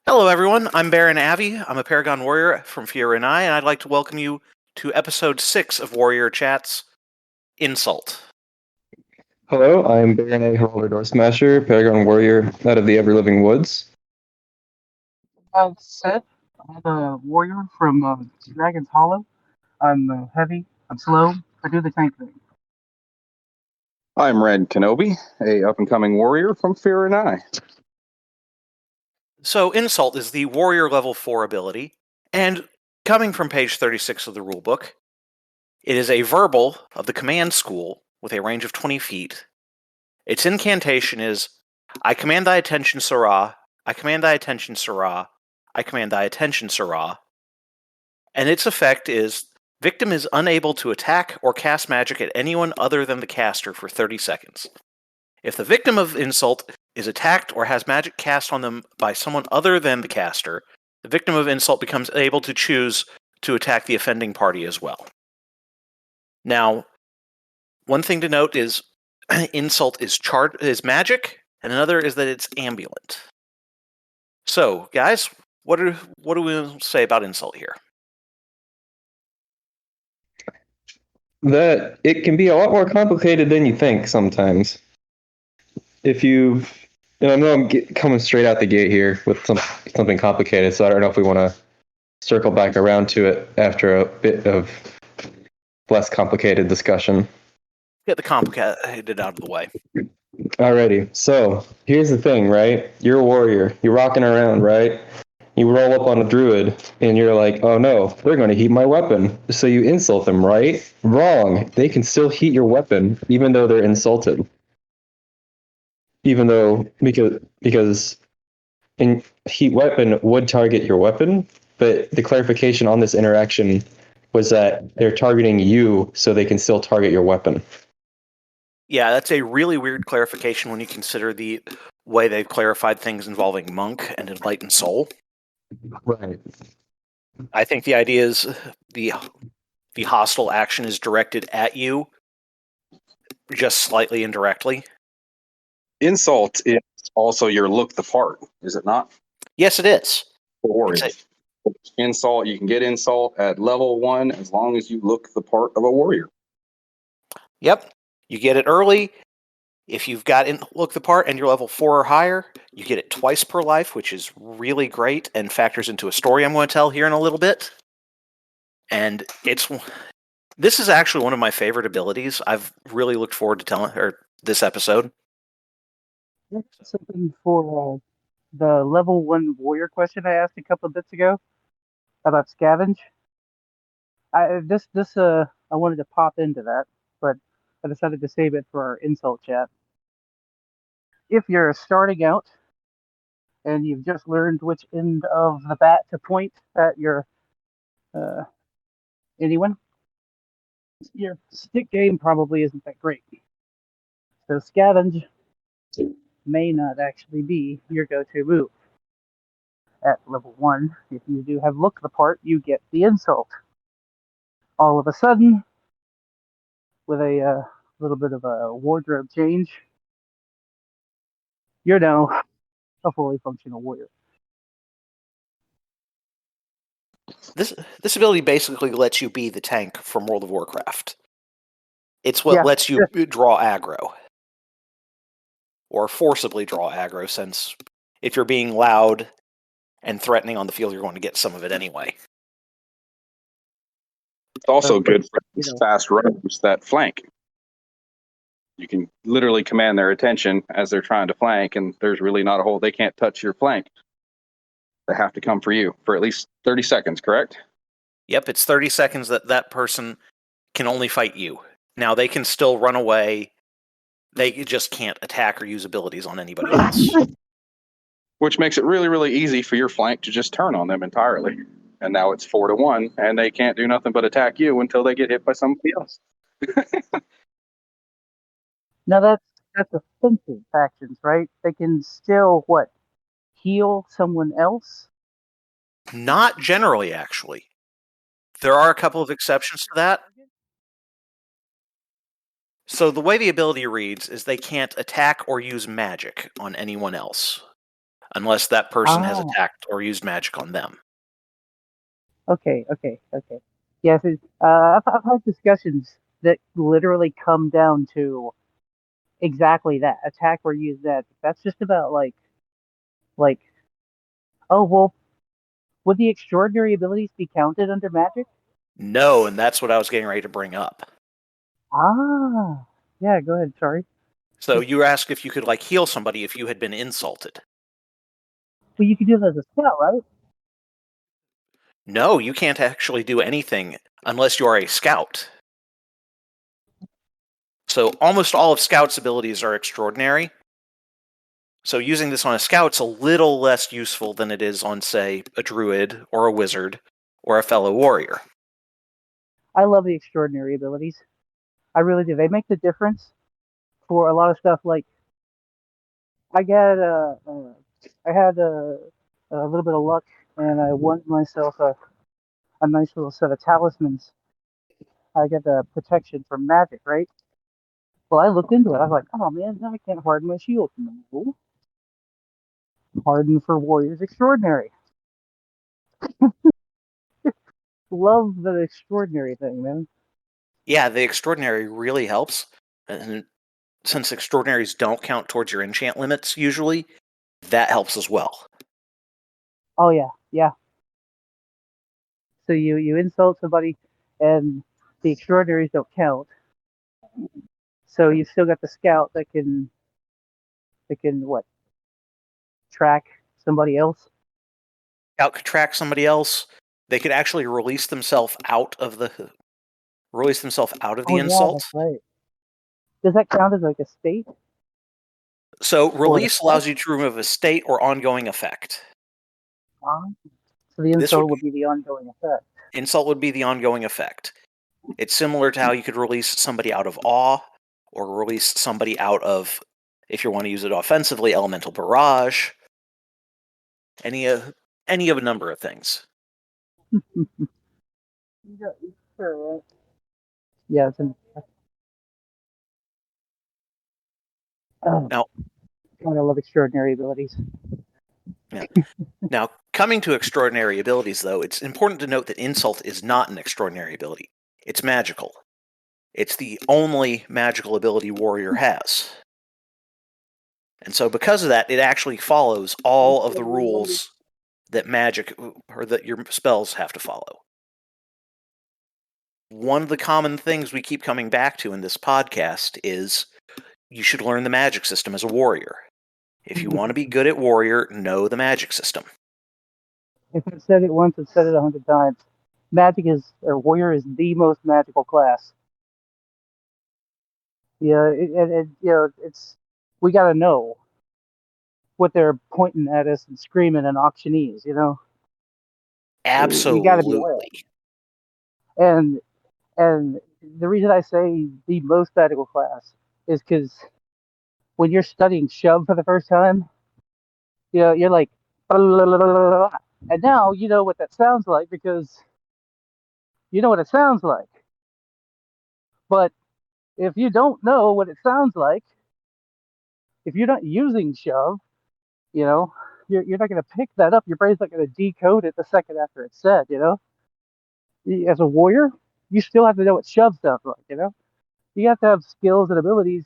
Hello, everyone. I'm Baron Avi. I'm a Paragon Warrior from Renn, and I'd like to welcome you to Episode 6 of Warrior Chat's Insult. Hello, I'm Baronet Haraldr Door Smasher, Paragon Warrior out of the Ever Living Woods. Sid, I'm a warrior from Dragon's Hollow. I'm heavy, I'm slow, I do the tank thing. I'm Renn Kenobi, a up-and-coming warrior from Fear and I. So, Insult is the Warrior Level 4 ability, and coming from page 36 of the rulebook, it is a verbal of the command school with a range of 20 feet. Its incantation is, I command thy attention, Sirrah. I command thy attention, Sirrah. I command thy attention, Sirrah. And its effect is, victim is unable to attack or cast magic at anyone other than the caster for 30 seconds. If the victim of insult is attacked or has magic cast on them by someone other than the caster, the victim of insult becomes able to choose to attack the offending party as well. Now, one thing to note is insult is magic, and another is that it's ambulant. So, guys, what do we say about insult here? That it can be a lot more complicated than you think sometimes. And I know I'm coming straight out the gate here with something complicated, so I don't know if we want to circle back around to it after a bit of less complicated discussion. Get the complicated out of the way. Alrighty, so here's the thing, right? You're a warrior. You're rocking around, right? You roll up on a druid, and you're like, oh no, they're going to heat my weapon. So you insult them, right? Wrong. They can still heat your weapon, even though they're insulted. Because in heat weapon would target your weapon, but the clarification on this interaction was that they're targeting you, so they can still target your weapon. Yeah, that's a really weird clarification when you consider the way they've clarified things involving Monk and Enlightened Soul. Right. I think the idea is the hostile action is directed at you, just slightly indirectly. Insult is also your look the part, is it not? Yes, it is. For warriors. Insult, you can get insult at level 1 as long as you look the part of a warrior. Yep. You get it early. If you've got look the part and you're level 4 or higher, you get it twice per life, which is really great and factors into a story I'm going to tell here in a little bit. And this is actually one of my favorite abilities. I've really looked forward to this episode. Something for the level 1 warrior question I asked a couple of bits ago about scavenge. I wanted to pop into that, but I decided to save it for our insult chat. If you're starting out and you've just learned which end of the bat to point at your anyone, your stick game probably isn't that great. So scavenge may not actually be your go-to move. At level 1, if you do have look the part, you get the insult. All of a sudden, with a little bit of a wardrobe change, you're now a fully functional warrior. This ability basically lets you be the tank from World of Warcraft. It's what lets you draw aggro. Or forcibly draw aggro, since if you're being loud and threatening on the field, you're going to get some of it anyway. It's also good for these fast runners that flank. You can literally command their attention as they're trying to flank, and there's really not a hole. They can't touch your flank. They have to come for you for at least 30 seconds, correct? Yep, it's 30 seconds that person can only fight you. Now, they can still run away. They just can't attack or use abilities on anybody else. Which makes it really, really easy for your flank to just turn on them entirely. And now it's 4-1, and they can't do nothing but attack you until they get hit by somebody else. Now that's offensive factions, right? They can still heal someone else? Not generally, actually. There are a couple of exceptions to that. So the way the ability reads is they can't attack or use magic on anyone else. unless that person has Ah. attacked or used magic on them. Okay. Yes, I've had discussions that literally come down to exactly that: attack or use that. That's just about like. Oh well, would the extraordinary abilities be counted under magic? No, and that's what I was getting ready to bring up. Ah, yeah. Go ahead. Sorry. So you asked if you could heal somebody if you had been insulted. Well, you could do that as a scout, right? No, you can't actually do anything unless you are a scout. So almost all of Scout's abilities are extraordinary. So using this on a Scout's a little less useful than it is on, say, a druid or a wizard or a fellow warrior. I love the extraordinary abilities. I really do. They make the difference for a lot of stuff. Like I had a little bit of luck, and I won myself a nice little set of talismans. I get the protection from magic, right? Well, I looked into it. I was like, oh man, now I can't harden my shield. No. Harden for warriors extraordinary. Love the extraordinary thing, man. Yeah, the extraordinary really helps. And since extraordinaries don't count towards your enchant limits usually, that helps as well. Oh yeah. So you insult somebody, and the extraordinaries don't count. So you've still got the scout that can what, track somebody else. Scout could track somebody else. They could actually release themselves out of the Oh yeah, insult. that's right. Does that count as like a state? So Or an release effect? allows you to remove a state or ongoing effect. So the This would insult would be the ongoing effect. insult would be the ongoing effect. It's similar to how you could release somebody out of awe, or release somebody out of, if you want to use it offensively, elemental barrage. Any of a number of things. Sure. Yeah, it's an. Oh, Now, God, I love extraordinary abilities. Now, coming to extraordinary abilities, though, it's important to note that insult is not an extraordinary ability. It's magical. It's the only magical ability warrior has. And so because of that, it actually follows all of the rules that magic, or that your spells have to follow. One of the common things we keep coming back to in this podcast is you should learn the magic system as a warrior. If you want to be good at warrior, know the magic system. If I've said it once, I've said it 100 times. Warrior is the most magical class. Yeah, we got to know what they're pointing at us and screaming and auctioneers, You got to be aware. Absolutely. And the reason I say the most magical class is because when you're studying shove for the first time, you're like, and now you know what that sounds like because you know what it sounds like. But if you don't know what it sounds like, if you're not using shove, you're not going to pick that up. Your brain's not going to decode it the second after it's said. As a warrior, you still have to know what shove sounds like. You have to have skills and abilities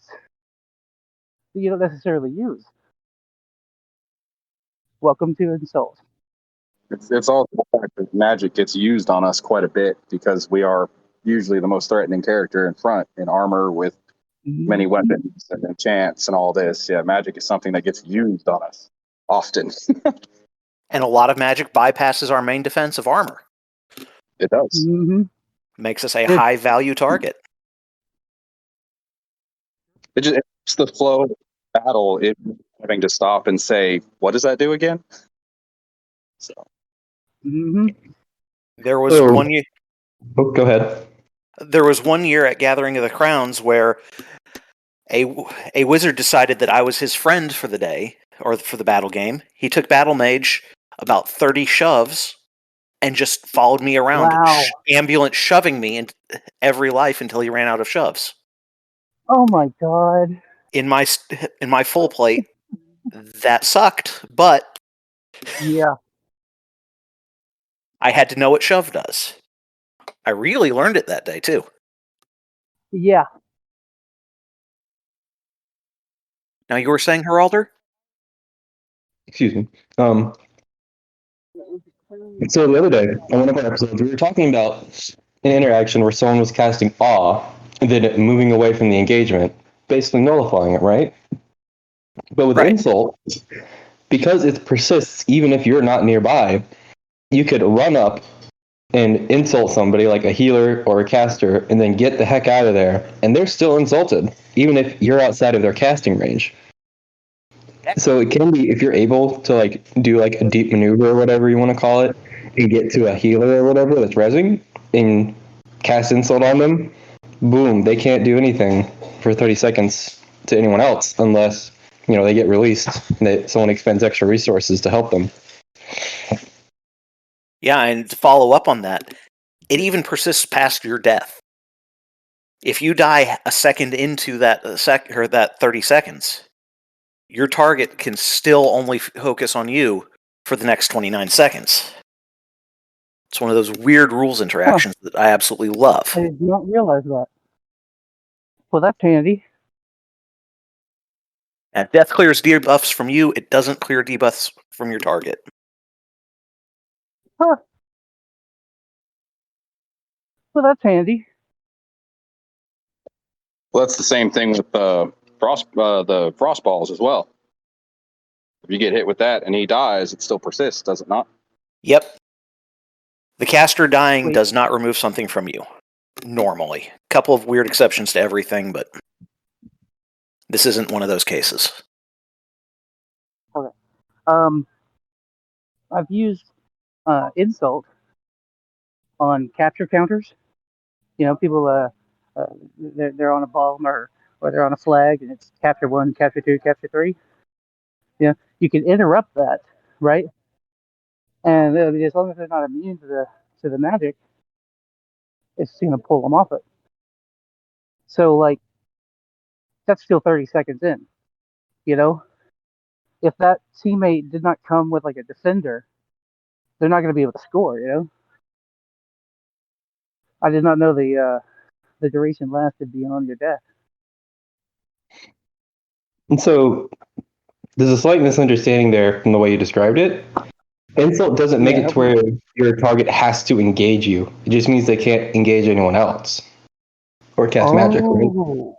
that you don't necessarily use. Welcome to insult. It's also the fact that magic gets used on us quite a bit because we are usually the most threatening character in front in armor with many weapons and enchants and all this. Yeah, magic is something that gets used on us often. And a lot of magic bypasses our main defense of armor. It does. Mm-hmm. Makes us a high value target. It's the flow of battle. It having to stop and say, "What does that do again?" So There was one year. Oh, go ahead. There was one year at Gathering of the Crowns where a wizard decided that I was his friend for the day, or for the battle game. He took Battle Mage about 30 shoves and just followed me around, ambulance shoving me in every life until he ran out of shoves. Oh my god! In my full plate, that sucked, but Yeah. I had to know what shove does. I really learned it that day, too. Yeah. Now, you were saying, Haraldr? Excuse me. So the other day, on one of our episodes, we were talking about an interaction where someone was casting awe and then moving away from the engagement, basically nullifying it, right? But with Right. insult, because it persists even if you're not nearby, you could run up and insult somebody like a healer or a caster and then get the heck out of there, and they're still insulted, even if you're outside of their casting range. So it can be, if you're able to like do like a deep maneuver or whatever you want to call it, and get to a healer or whatever that's rezzing and cast insult on them, boom, they can't do anything for 30 seconds to anyone else unless, you know, they get released and that someone expends extra resources to help them. Yeah, and to follow up on that, it even persists past your death. If you die a second into that that 30 seconds, your target can still only focus on you for the next 29 seconds. It's one of those weird rules interactions that I absolutely love. I did not realize that. Well, that's handy. And if death clears debuffs from you, it doesn't clear debuffs from your target. Huh. Well, that's handy. Well, that's the same thing with the frost balls as well. If you get hit with that and he dies, it still persists, does it not? Yep. The caster dying Wait. does not remove something from you, normally. A couple of weird exceptions to everything, but this isn't one of those cases. Okay. I've used insult on capture counters. You know, people they're on a bomb or they're on a flag and it's capture 1, capture 2, capture 3. Yeah, you can interrupt that, right? And as long as they're not immune to the magic, it's going to pull them off it. So like that's still 30 seconds in. You know, if that teammate did not come with like a defender, they're not going to be able to score. You know, I did not know the duration lasted beyond your death. And so there's a slight misunderstanding there from the way you described it. Insult doesn't make it to where your target has to engage you. It just means they can't engage anyone else or cast magic. Right?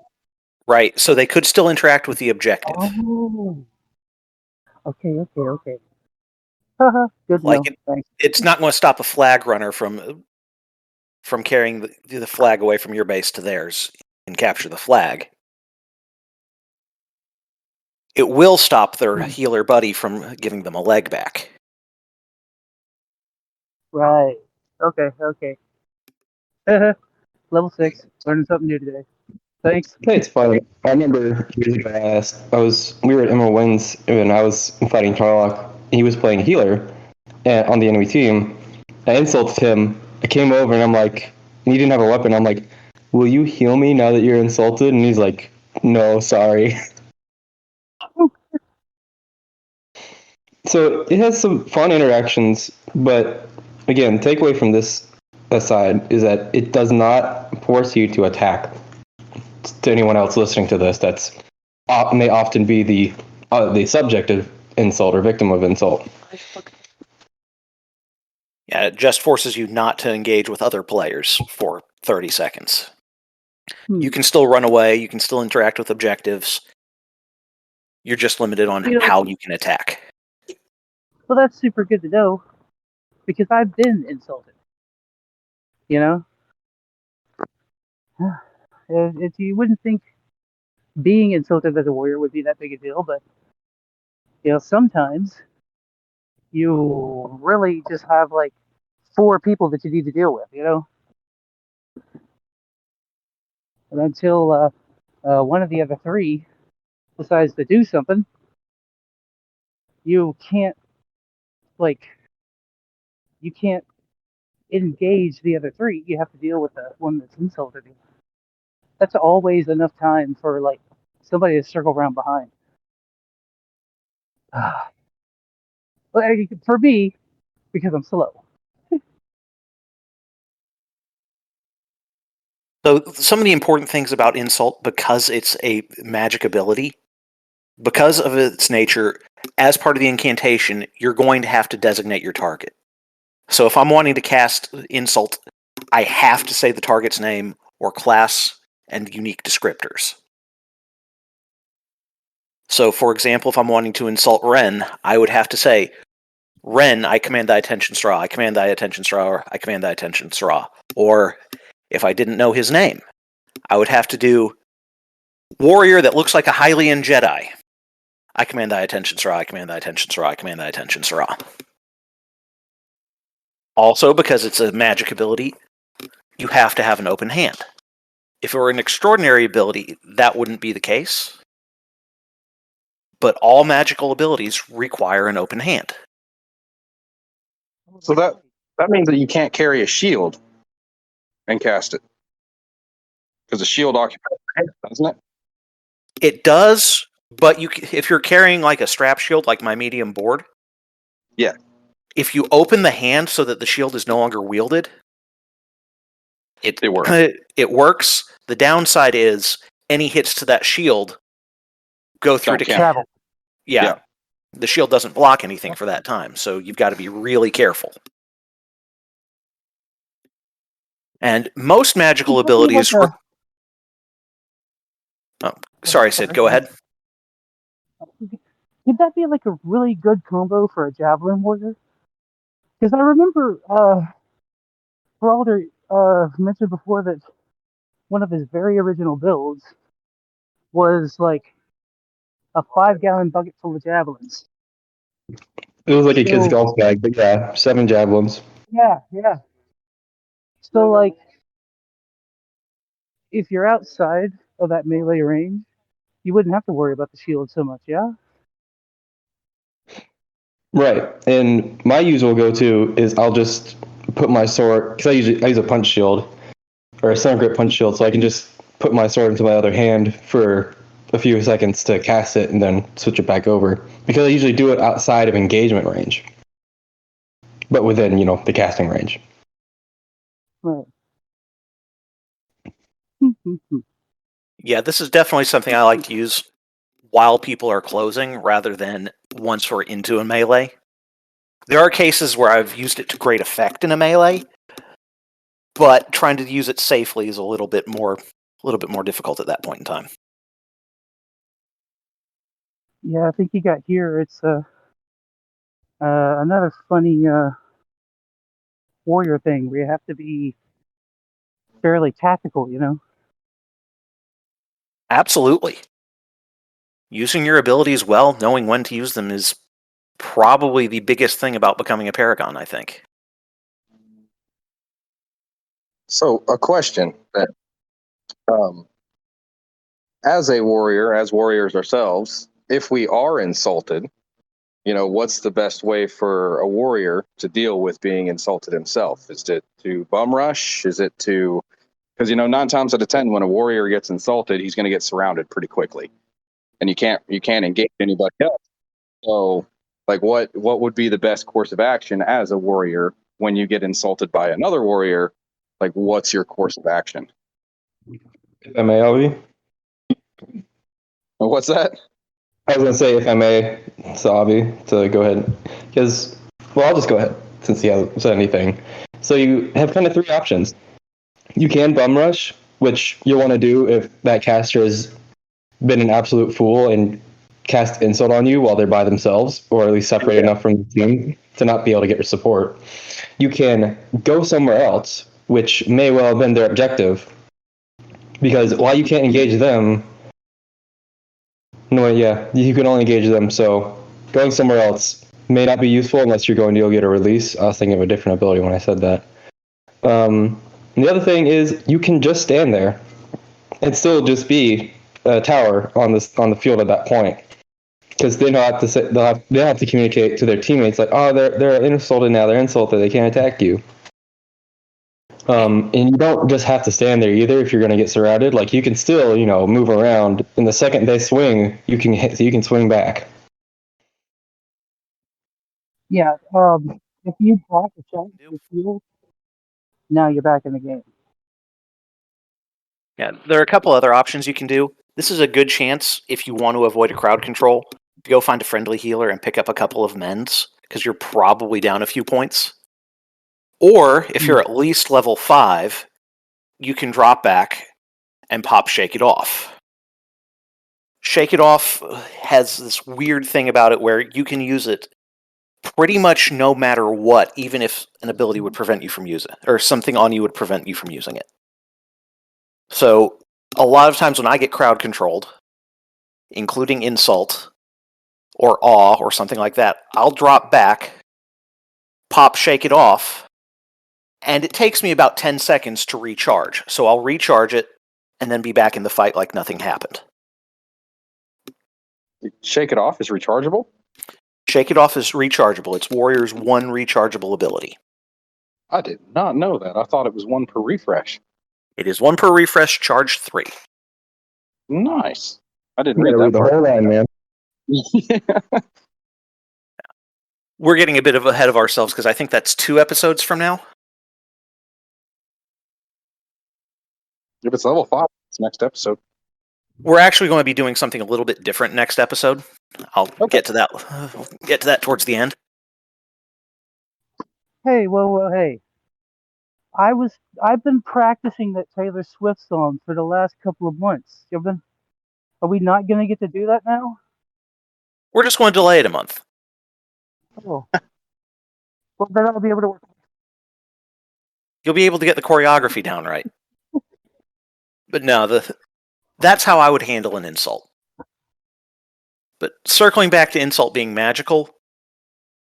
Right, so they could still interact with the objective. Oh. Okay. Good to Like know. Thanks. it's not going to stop a flag runner from carrying the flag away from your base to theirs and capture the flag. It will stop their healer buddy from giving them a leg back. Right. Okay. Level 6. Learning something new today. Thanks. Hey, it's funny. I remember years ago we were at Emerald Winds and I was fighting Tarlock. He was playing healer on the enemy team. I insulted him. I came over and I'm like, and he didn't have a weapon. I'm like, will you heal me now that you're insulted? And he's like, no, sorry. So it has some fun interactions, but again, takeaway from this aside is that it does not force you to attack. To anyone else listening to this, that's may often be the subject of insult or victim of insult. Yeah, it just forces you not to engage with other players for 30 seconds. You can still run away, you can still interact with objectives. You're just limited on how you can attack. Well, that's super good to know because I've been insulted. You know, you wouldn't think being insulted as a warrior would be that big a deal, but you know, sometimes you really just have like 4 people that you need to deal with. You know, and until one of the other 3 decides to do something, you can't engage the other 3. You have to deal with the one that's insulted you. That's always enough time for like somebody to circle around behind. For me, because I'm slow. So some of the important things about insult, because it's a magic ability, because of its nature, as part of the incantation, you're going to have to designate your target. So if I'm wanting to cast insult, I have to say the target's name or class and unique descriptors. So, for example, if I'm wanting to insult Renn, I would have to say, Renn, I command thy attention, straw. I command thy attention, straw. Or I command thy attention, straw. Or if I didn't know his name, I would have to do warrior that looks like a Hylian Jedi. I command thy attention, straw. I command thy attention, straw. I command thy attention, straw. Also, because it's a magic ability, you have to have an open hand. If it were an extraordinary ability, that wouldn't be the case. But all magical abilities require an open hand. So that means that you can't carry a shield and cast it. Because the shield occupies your hand, doesn't it? It does, but if you're carrying like a strap shield, like my medium board, yeah, if you open the hand so that the shield is no longer wielded, it works. It works. The downside is any hits to that shield go through to travel. Yeah, the shield doesn't block anything for that time, so you've got to be really careful. And most magical abilities. Oh, sorry, Sid. Go ahead. Could that be like a really good combo for a javelin warrior? Because I remember Haraldr mentioned before that one of his very original builds was like a 5-gallon bucket full of javelins. It was like a kid's golf bag, but yeah, 7 javelins. Yeah. So, like, if you're outside of that melee range, you wouldn't have to worry about the shield so much, yeah? Right. And my usual go-to is I'll just put my sword, because I use a punch shield, or a center grip punch shield, so I can just put my sword into my other hand for a few seconds to cast it and then switch it back over. Because I usually do it outside of engagement range, but within, the casting range. Right. Yeah, this is definitely something I like to use while people are closing rather than once we're into a melee. There are cases where I've used it to great effect in a melee, but trying to use it safely is a little bit more difficult at that point in time. Yeah, I think you got here. It's another funny warrior thing where you have to be fairly tactical, Absolutely. Using your abilities well, knowing when to use them is probably the biggest thing about becoming a paragon, I think. So, a question that, as a warrior, as warriors ourselves, if we are insulted, what's the best way for a warrior to deal with being insulted himself? Is it to bum rush? Is it to, because 9 times out of 10, when a warrior gets insulted, he's going to get surrounded pretty quickly, and you can't engage anybody else. So, like, what would be the best course of action as a warrior when you get insulted by another warrior? Like, what's your course of action? If I may, Albie? What's that? I was going to say, if I may, Sabi, to go ahead. Because, I'll just go ahead, since he hasn't said anything. So you have kind of 3 options. You can bum rush, which you'll want to do if that caster has been an absolute fool and cast insult on you while they're by themselves, or at least separate enough from the team to not be able to get your support. You can go somewhere else, which may well have been their objective, because while you can't engage them, you can only engage them, so going somewhere else may not be useful unless you're going to go get a release. I was thinking of a different ability when I said that. The other thing is you can just stand there and still just be a tower on the field at that point, because they don't have to say, they'll have to communicate to their teammates like, oh, they're insulted now, they're insulted, they can't attack you. And you don't just have to stand there either if you're going to get surrounded. Like, you can still, move around. And the second they swing, you can swing back. Yeah. If you block a shot with shield, now you're back in the game. Yeah, there are a couple other options you can do. This is a good chance, if you want to avoid a crowd control, to go find a friendly healer and pick up a couple of mends, because you're probably down a few points. Or, if you're at least level 5, you can drop back and pop Shake It Off. Shake It Off has this weird thing about it where you can use it pretty much no matter what, even if an ability would prevent you from using it, or something on you would prevent you from using it. So, a lot of times when I get crowd controlled, including insult, or awe, or something like that, I'll drop back, pop Shake It Off, and it takes me about 10 seconds to recharge. So I'll recharge it, and then be back in the fight like nothing happened. Shake It Off is rechargeable? Shake It Off is rechargeable. It's Warrior's one rechargeable ability. I did not know that. I thought it was one per refresh. It is 1 per refresh, charge 3. Nice. I didn't You read gotta that read the part. whole line, man. Yeah. We're getting a bit ahead of ourselves because I think that's 2 episodes from now. If it's level 5, it's next episode. We're actually going to be doing something a little bit different next episode. I'll get to that. Get to that towards the end. Hey, hey. I've been practicing that Taylor Swift song for the last couple of months. Are we not going to get to do that now? We're just going to delay it a month. Oh. Well, then I'll be able to work. You'll be able to get the choreography down right. But no, that's how I would handle an insult. But circling back to insult being magical,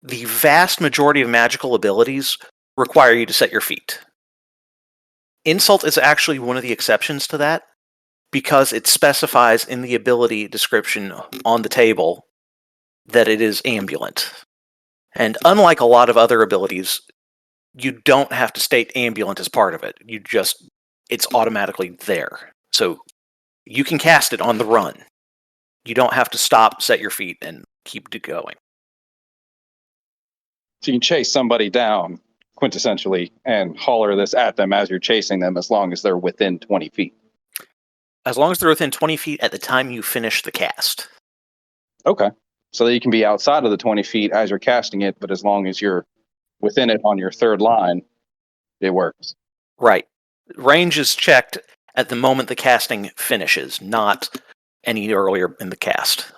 the vast majority of magical abilities require you to set your feet. Insult is actually one of the exceptions to that, because it specifies in the ability description on the table that it is ambulant. And unlike a lot of other abilities, you don't have to state ambulant as part of it. It's automatically there. So you can cast it on the run. You don't have to stop, set your feet, and keep it going. So you can chase somebody down, quintessentially, and holler this at them as you're chasing them, as long as they're within 20 feet. As long as they're within 20 feet at the time you finish the cast. Okay. So that you can be outside of the 20 feet as you're casting it, but as long as you're within it on your third line, it works. Right. Range is checked at the moment the casting finishes, not any earlier in the cast.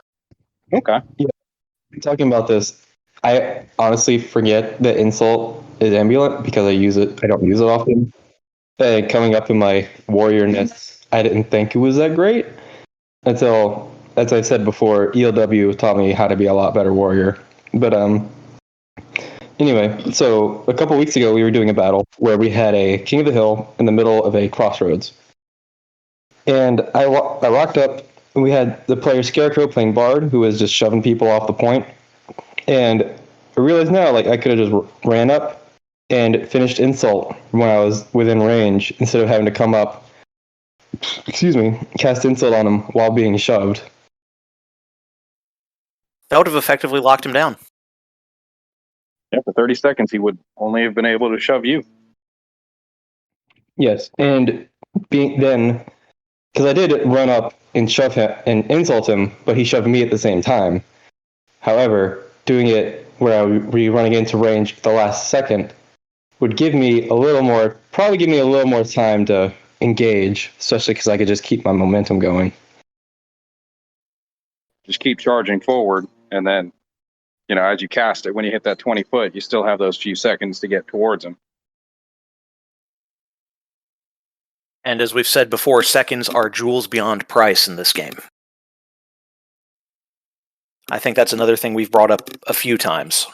Okay. Talking about this, I honestly forget that insult is ambulant because I don't use it often. Coming up in my warriorness, I didn't think it was that great until, as I said before, ELW taught me how to be a lot better warrior. But anyway, so a couple weeks ago we were doing a battle where we had a King of the Hill in the middle of a crossroads, and I walked up and we had the player Scarecrow playing Bard, who was just shoving people off the point. And I realize now, like, I could have just ran up and finished insult when I was within range instead of having to come up, cast insult on him while being shoved. That would have effectively locked him down. Yeah, for 30 seconds, he would only have been able to shove you. Yes, and then, because I did run up and shove him and insult him, but he shoved me at the same time. However, doing it where I would be running into range at the last second would give me a little more time to engage, especially because I could just keep my momentum going. Just keep charging forward, and then, as you cast it, when you hit that 20 foot, you still have those few seconds to get towards him. And as we've said before, seconds are jewels beyond price in this game. I think that's another thing we've brought up a few times.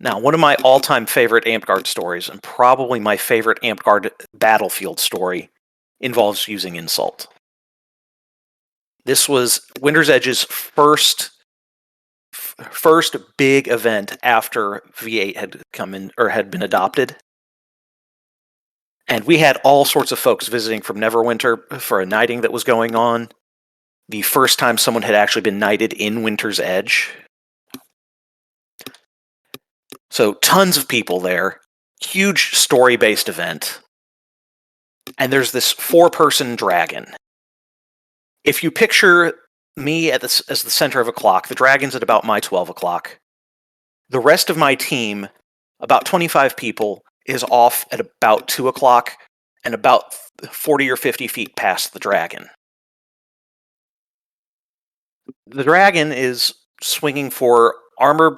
Now, one of my all-time favorite Amtgard stories, and probably my favorite Amtgard battlefield story, involves using insult. This was Winter's Edge's first big event after V8 had come in or had been adopted. And we had all sorts of folks visiting from Neverwinter for a knighting that was going on. The first time someone had actually been knighted in Winter's Edge. So tons of people there, huge story-based event, and there's this 4-person dragon. If you picture me as the center of a clock, the dragon's at about my 12 o'clock. The rest of my team, about 25 people, is off at about 2 o'clock and about 40 or 50 feet past the dragon. The dragon is swinging for armor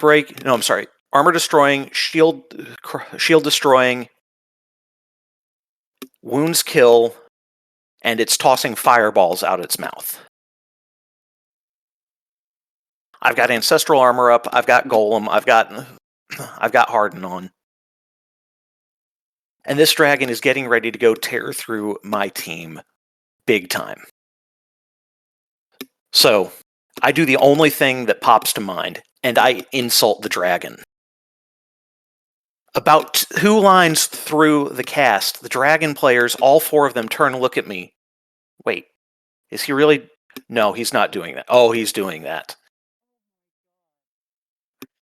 destroying, shield destroying, wounds kill, and it's tossing fireballs out its mouth. I've got ancestral armor up, I've got golem, I've got harden on. And this dragon is getting ready to go tear through my team big time. So, I do the only thing that pops to mind, and I insult the dragon. About 2 lines through the cast, the dragon players, all 4 of them, turn and look at me. Wait, is he really? No, he's not doing that. Oh, he's doing that.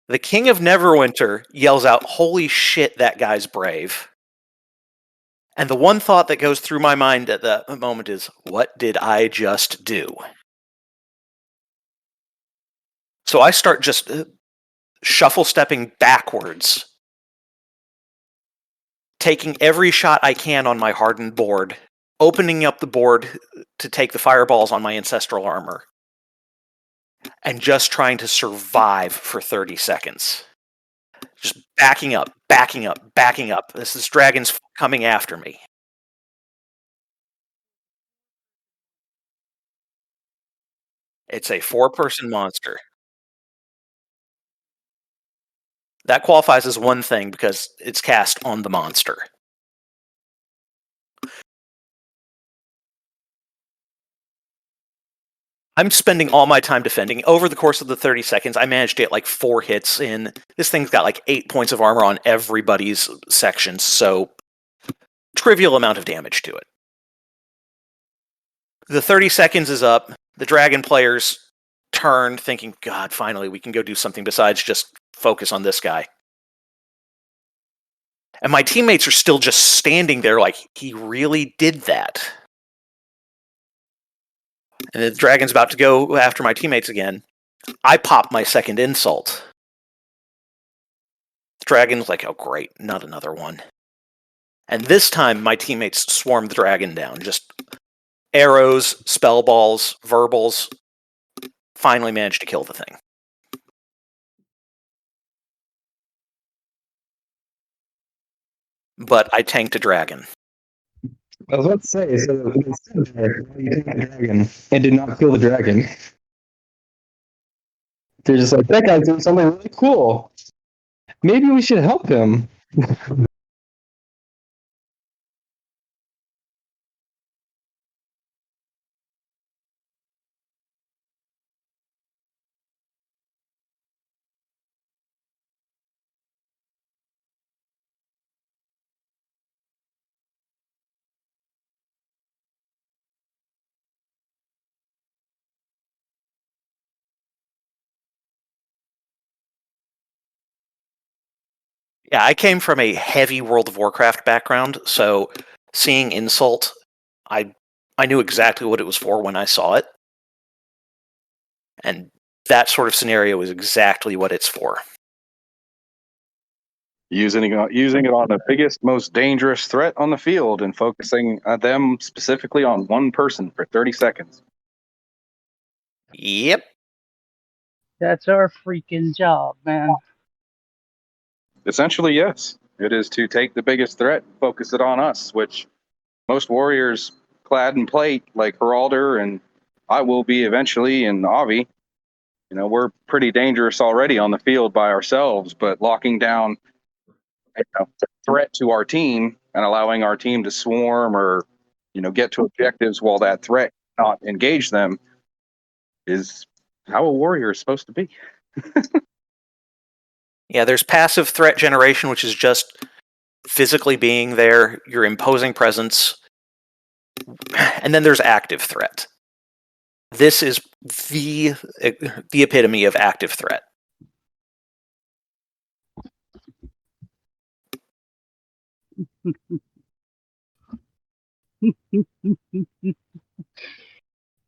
The King of Neverwinter yells out, "Holy shit, that guy's brave." And the one thought that goes through my mind at that moment is, what did I just do? So I start just shuffle stepping backwards, taking every shot I can on my hardened board, opening up the board to take the fireballs on my ancestral armor, and just trying to survive for 30 seconds. Just backing up, backing up, backing up. This dragon's coming after me. It's a 4-person monster. That qualifies as one thing because it's cast on the monster. I'm spending all my time defending. Over the course of the 30 seconds, I managed to get like 4 hits in. This thing's got like 8 points of armor on everybody's sections, so trivial amount of damage to it. The 30 seconds is up. The dragon players turn, thinking, God, finally, we can go do something besides just focus on this guy. And my teammates are still just standing there like, he really did that. And the dragon's about to go after my teammates again. I pop my second insult. The dragon's like, oh great, not another one. And this time my teammates swarm the dragon down. Just arrows, spell balls, verbals. Finally managed to kill the thing. But I tanked a dragon. I was about to say, so they stood there, you take the dragon, and did not kill the dragon. They're just like, that guy's doing something really cool. Maybe we should help him. Yeah, I came from a heavy World of Warcraft background, so seeing insult, I knew exactly what it was for when I saw it. And that sort of scenario is exactly what it's for. Using it on the biggest, most dangerous threat on the field and focusing them specifically on one person for 30 seconds. Yep. That's our freaking job, man. Essentially, yes. It is to take the biggest threat, focus it on us, which most warriors clad in plate, like Haraldr and I will be eventually, and Avi, we're pretty dangerous already on the field by ourselves, but locking down a threat to our team and allowing our team to swarm or, get to objectives while that threat not engage them is how a warrior is supposed to be. Yeah, there's passive threat generation, which is just physically being there, your imposing presence. And then there's active threat. This is the epitome of active threat.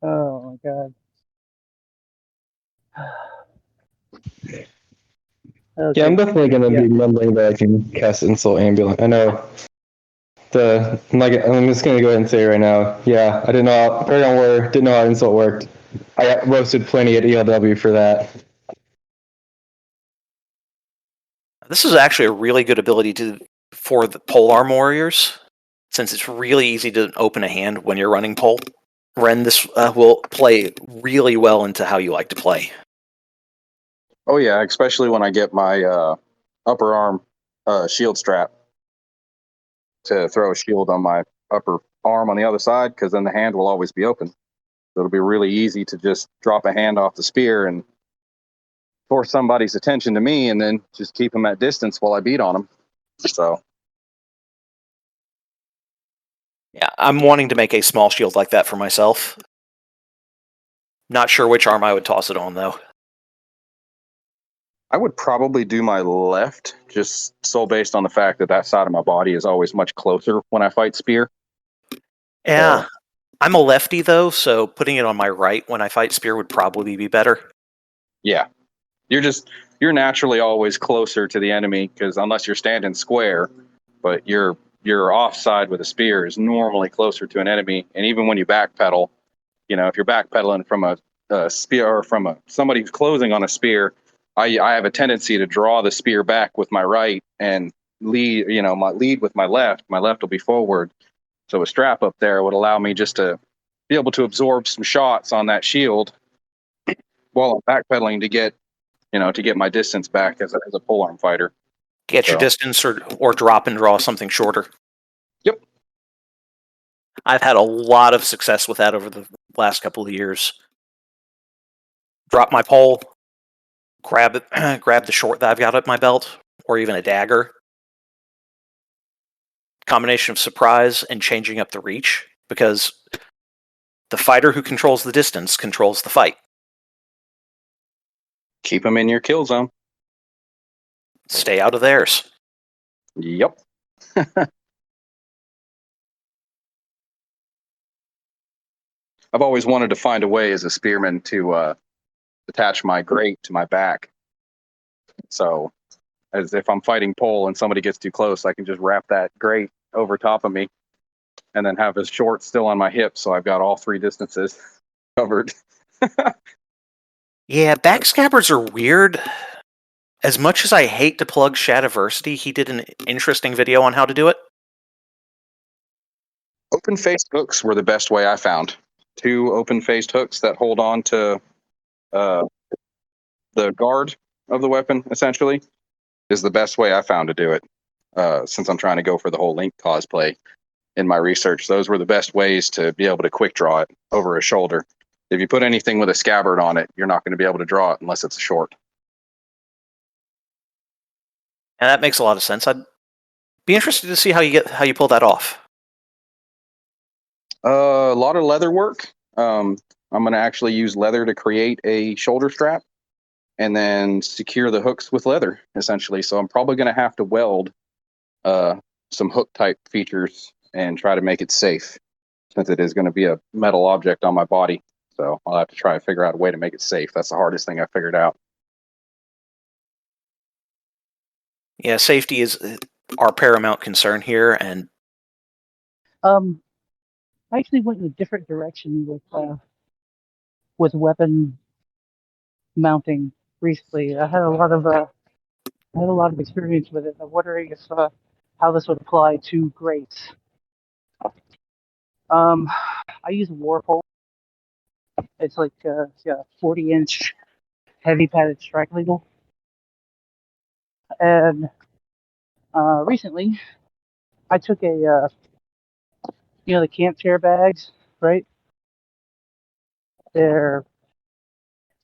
Oh my god. Okay. Yeah, I'm definitely gonna be remembering that I can cast Insult Ambulance. I know I'm just gonna go ahead and say right now. Yeah, I didn't know how Paragon Warrior didn't know how Insult worked. I got roasted plenty at ELW for that. This is actually a really good ability for the polearm warriors, since it's really easy to open a hand when you're running pole. Renn, this will play really well into how you like to play. Oh yeah, especially when I get my upper arm shield strap to throw a shield on my upper arm on the other side, because then the hand will always be open. So it'll be really easy to just drop a hand off the spear and force somebody's attention to me, and then just keep them at distance while I beat on them. So Yeah, I'm wanting to make a small shield like that for myself. Not sure which arm I would toss it on, though. I would probably do my left, just so based on the fact that that side of my body is always much closer when I fight spear. Yeah, I'm a lefty, though, so putting it on my right when I fight spear would probably be better. Yeah, you're naturally always closer to the enemy, because unless you're standing square, but your offside with a spear is normally closer to an enemy. And even when you backpedal, if you're backpedaling from a spear, or from somebody who's closing on a spear, I have a tendency to draw the spear back with my right and lead with my left. My left will be forward. So a strap up there would allow me just to be able to absorb some shots on that shield while I'm backpedaling to get my distance back as a polearm fighter. Get your distance or drop and draw something shorter. Yep. I've had a lot of success with that over the last couple of years. Drop my pole, grab the short that I've got at my belt, or even a dagger. Combination of surprise and changing up the reach, because the fighter who controls the distance controls the fight. Keep them in your kill zone. Stay out of theirs. Yep. I've always wanted to find a way as a spearman to attach my grate to my back. So, as if I'm fighting pole and somebody gets too close, I can just wrap that grate over top of me and then have his short still on my hip, so I've got all three distances covered. Yeah, backscabbers are weird. As much as I hate to plug Shadiversity, he did an interesting video on how to do it. Open-faced hooks were the best way I found. 2 open-faced hooks that hold on to the guard of the weapon, essentially, is the best way I found to do it. Since I'm trying to go for the whole Link cosplay in my research, those were the best ways to be able to quick draw it over a shoulder. If you put anything with a scabbard on it, you're not going to be able to draw it unless it's a short. And that makes a lot of sense. I'd be interested to see how you pull that off. A lot of leather work. I'm going to actually use leather to create a shoulder strap and then secure the hooks with leather, essentially. So I'm probably going to have to weld some hook type features and try to make it safe, since it is going to be a metal object on my body. So I'll have to try to figure out a way to make it safe. That's the hardest thing I figured out. Yeah, safety is our paramount concern here, and I actually went in a different direction with weapon mounting recently. I had a lot of experience with it. I'm wondering if how this would apply to grates. I use a Warpole. It's like a 40-inch heavy padded strike needle. And recently, I took the camp chair bags, right? They're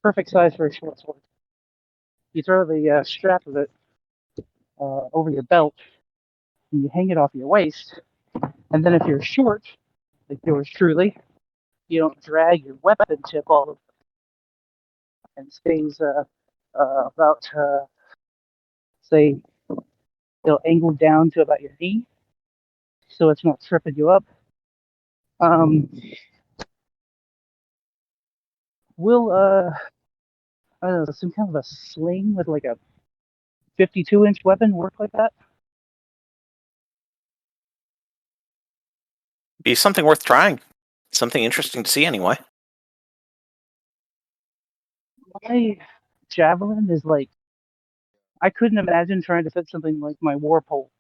perfect size for a short sword. You throw the strap of it over your belt, and you hang it off your waist. And then if you're short, like yours truly, you don't drag your weapon tip all over and stays about say it'll angle down to about your knee, so it's not tripping you up. Will I don't know, some kind of a sling with like a 52-inch weapon work like that? Be something worth trying. Something interesting to see anyway. My javelin is like, I couldn't imagine trying to fit something like my war pole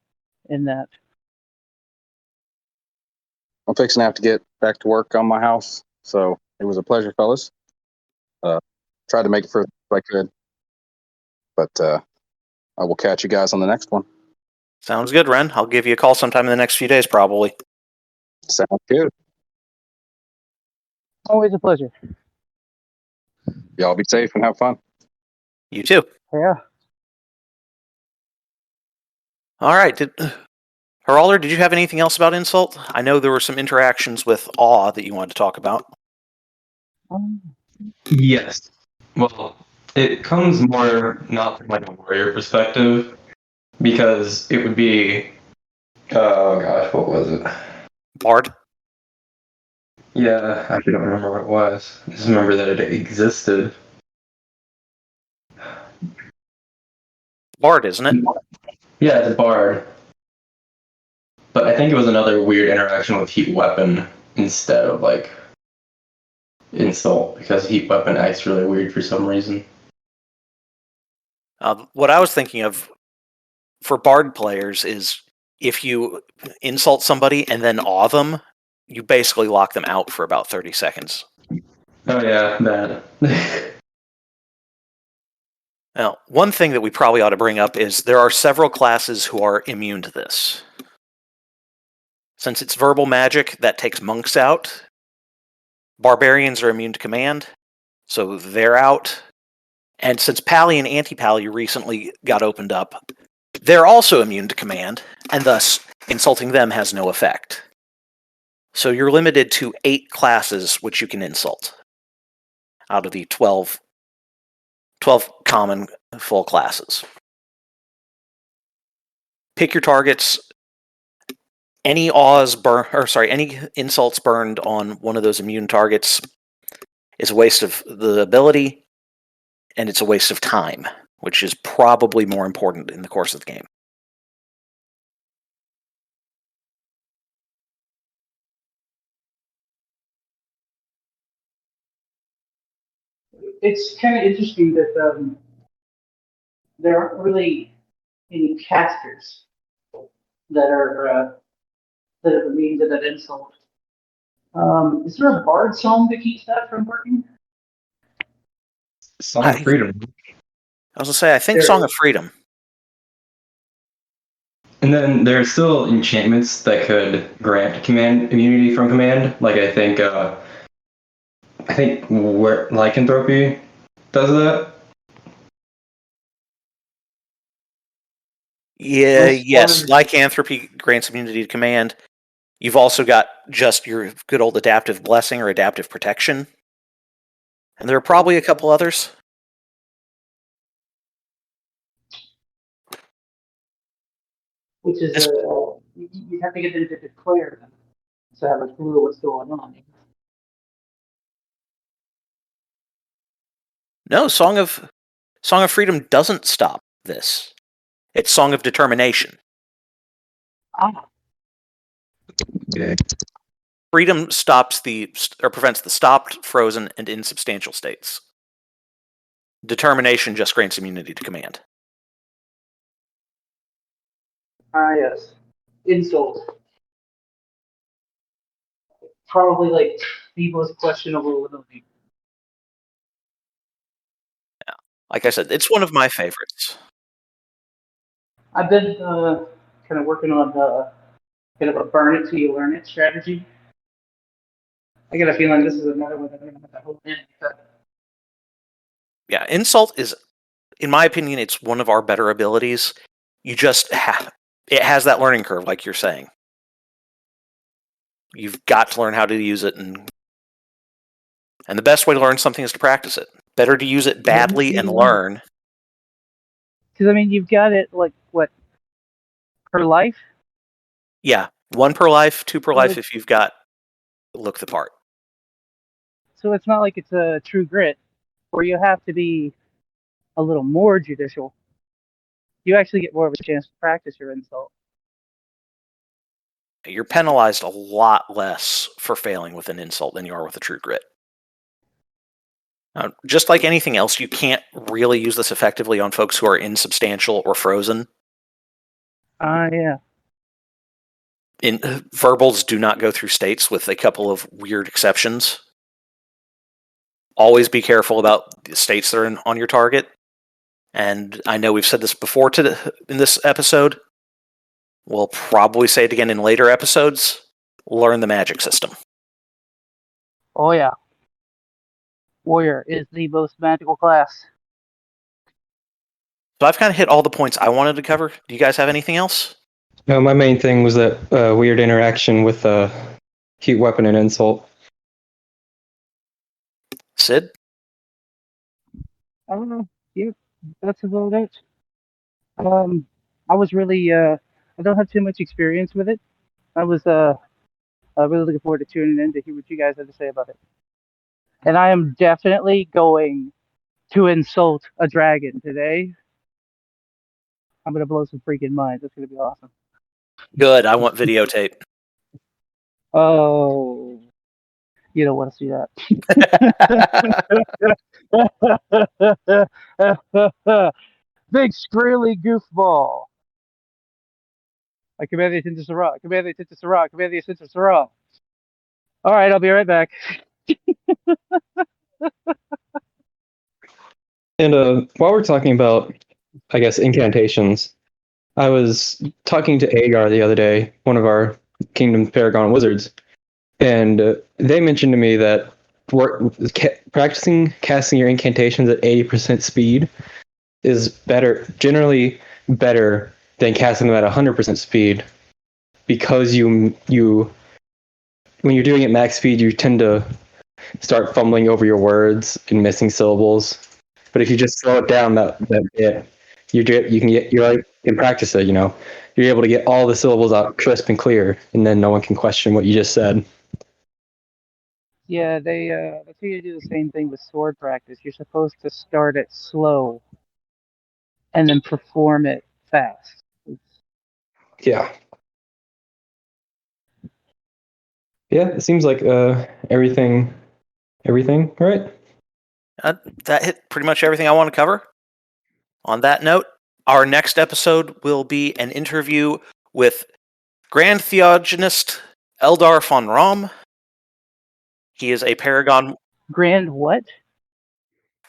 in that. I'm fixing to have to get back to work on my house. So it was a pleasure, fellas. Tried to make it for if I could. But I will catch you guys on the next one. Sounds good, Renn. I'll give you a call sometime in the next few days, probably. Sounds good. Always a pleasure. Y'all be safe and have fun. You too. Yeah. All right. Haraldr, did you have anything else about insult? I know there were some interactions with awe that you wanted to talk about. Yes. Well, it comes more not from like a warrior perspective, because it would be, oh gosh, what was it? Bard? Yeah, I actually don't remember what it was. I just remember that it existed. Bard, isn't it? Yeah, it's a bard. But I think it was another weird interaction with heat weapon instead of like insult, because heat weapon acts really weird for some reason. What I was thinking of for Bard players is if you insult somebody and then awe them, you basically lock them out for about 30 seconds. Oh yeah, that. Now, one thing that we probably ought to bring up is there are several classes who are immune to this. Since it's verbal magic, that takes monks out. Barbarians are immune to command, so they're out. And since Pally and Anti-Pally recently got opened up, they're also immune to command, and thus insulting them has no effect. So you're limited to 8 classes which you can insult out of the 12 common full classes. Pick your targets. Any any insults burned on one of those immune targets is a waste of the ability, and it's a waste of time, which is probably more important in the course of the game. It's kind of interesting that there aren't really any casters that are that have immune to that insult. Is there a bard song that keeps that from working? Song of Freedom. I was going to say, I think Song of Freedom. And then there are still enchantments that could grant command immunity from command. Like I think where lycanthropy does that. Yeah, yes, lycanthropy grants immunity to command. You've also got just your good old adaptive blessing or adaptive protection. And there are probably a couple others. Which is you have to get them to declare them to have a clue what's going on. No, Song of Freedom doesn't stop this. It's Song of Determination. Ah. Yeah. Freedom prevents the stopped, frozen, and insubstantial states. Determination just grants immunity to command. Ah, yes. Insult. Probably like the most questionable ability. Yeah. Like I said, it's one of my favorites. I've been kind of working on kind of a burn it till you learn it strategy. I get a feeling this is another one that I'm going to have to hold in. Yeah, insult is, in my opinion, it's one of our better abilities. You just it has that learning curve, like you're saying. You've got to learn how to use it, and the best way to learn something is to practice it. Better to use it badly and learn. Because I mean, you've got it like what per life? Yeah, 1 per life, 2 per life if you've got look the part. So it's not like it's a true grit where you have to be a little more judicial. You actually get more of a chance to practice your insult. You're penalized a lot less for failing with an insult than you are with a true grit. Just like anything else, you can't really use this effectively on folks who are insubstantial or frozen. Yeah. Verbals do not go through states, with a couple of weird exceptions. Always be careful about the states that are on your target. And I know we've said this before in this episode. We'll probably say it again in later episodes. Learn the magic system. Oh yeah. Warrior is the most magical class. So I've kind of hit all the points I wanted to cover. Do you guys have anything else? No, my main thing was that weird interaction with a cute weapon and insult. Sid? Yeah, that's about it. I was really, I don't have too much experience with it. I was really looking forward to tuning in to hear what you guys had to say about it. And I am definitely going to insult a dragon today. I'm going to blow some freaking minds. That's going to be awesome. Good. I want videotape. Oh, you don't want to see that. Big screwy goofball. I command the attention to Sarah. I command the attention to Sarah. I command the attention to Sarah. All right, I'll be right back. And while we're talking about, I guess, incantations, I was talking to Agar the other day, one of our Kingdom Paragon wizards, and they mentioned to me that practicing casting your incantations at 80% speed is generally better than casting them at 100% speed, because you when you're doing it max speed, you tend to start fumbling over your words and missing syllables. But if you just slow it down that bit, you can practice it. You're able to get all the syllables out crisp and clear, and then no one can question what you just said. Yeah, they tell you to do the same thing with sword practice. You're supposed to start it slow and then perform it fast. Yeah. Yeah, it seems like everything, right? That hit pretty much everything I want to cover. On that note, our next episode will be an interview with Grand Theogonist Eldar von Rom. He is a Paragon... Grand what?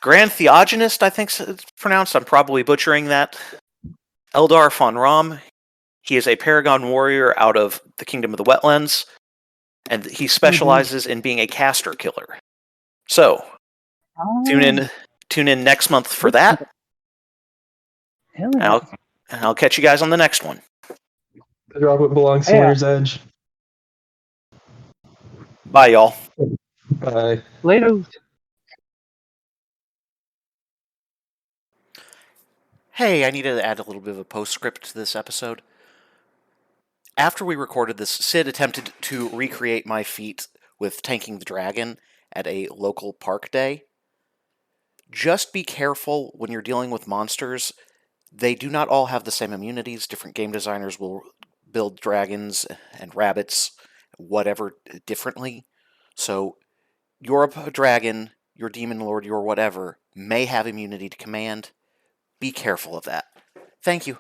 Grand Theogonist, I think it's pronounced. I'm probably butchering that. Eldar von Rom. He is a Paragon warrior out of the Kingdom of the Wetlands, and he specializes in being a caster killer. So, tune in next month for that. Hell yeah. And I'll catch you guys on the next one. Drop what belongs to Winter's Edge. Bye, y'all. Bye. Later. Hey, I needed to add a little bit of a postscript to this episode. After we recorded this, Sid attempted to recreate my feat with tanking the dragon at a local park day. Just be careful when you're dealing with monsters. They do not all have the same immunities. Different game designers will build dragons and rabbits, whatever, differently. So, you're a dragon, your demon lord, your whatever, may have immunity to command. Be careful of that. Thank you.